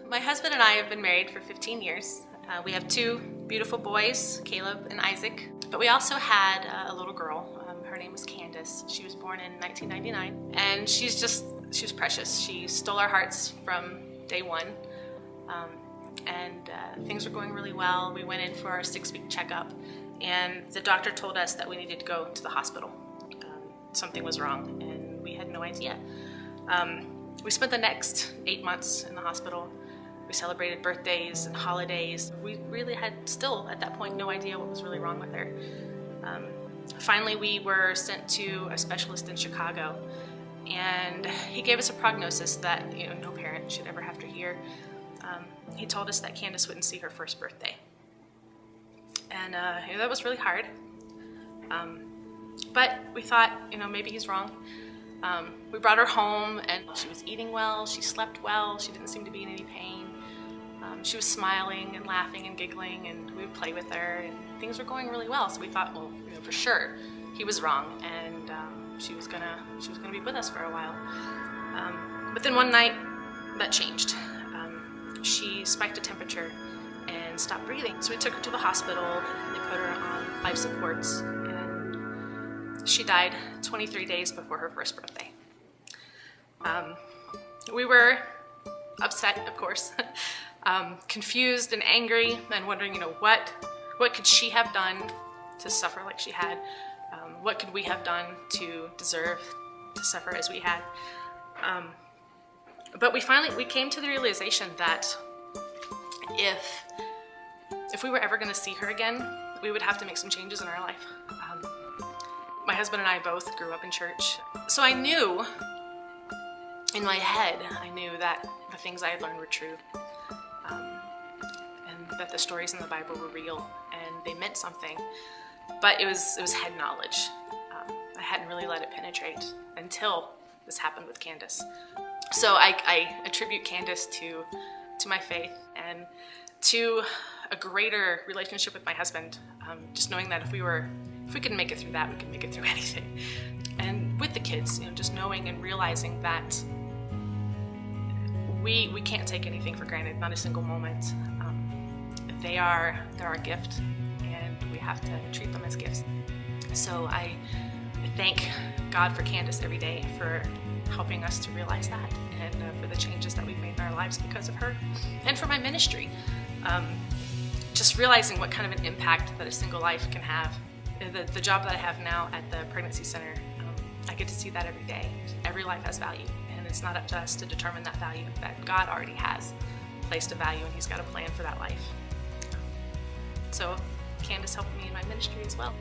My husband and I have been married for 15 years. We have two beautiful boys, Caleb and Isaac, but we also had a little girl. Her name was Candace. She was born in 1999, and she was precious. She stole our hearts from day one, and things were going really well. We went in for our 6-week checkup, and the doctor told us that we needed to go to the hospital. Something was wrong, and we had no idea. We spent the next 8 months in the hospital. We celebrated birthdays and holidays. We really had still, at that point, no idea what was really wrong with her. Finally, we were sent to a specialist in Chicago, and he gave us a prognosis that no parent should ever have to hear. He told us that Candace wouldn't see her first birthday. And that was really hard. But we thought, maybe he's wrong. We brought her home, and she was eating well, she slept well, she didn't seem to be in any pain. She was smiling and laughing and giggling, and we would play with her, and things were going really well. So we thought, well, for sure he was wrong, and she was gonna be with us for a while. But then one night, that changed. She spiked a temperature and stopped breathing. So we took her to the hospital, and they put her on life supports, and she died 23 days before her first birthday. We were upset, of course, confused and angry, and wondering, what could she have done to suffer like she had? What could we have done to deserve to suffer as we had? But we came to the realization that if we were ever going to see her again, we would have to make some changes in our life. My husband and I both grew up in church, so I knew in my head, that the things I had learned were true, and that the stories in the Bible were real, and they meant something. But it was head knowledge. I hadn't really let it penetrate until this happened with Candace. So I attribute Candace to my faith and to a greater relationship with my husband. Just knowing that if we could make it through that, we could make it through anything. And with the kids, just knowing and realizing that we can't take anything for granted, not a single moment. They're our gift, and we have to treat them as gifts. So I thank God for Candace every day for helping us to realize that, and for the changes that we've made in our lives because of her, and for my ministry. Just realizing what kind of an impact that a single life can have. The job that I have now at the pregnancy center, I get to see that every day. Every life has value, and it's not up to us to determine that value. That God already has placed a value, and He's got a plan for that life. So Candace helped me in my ministry as well.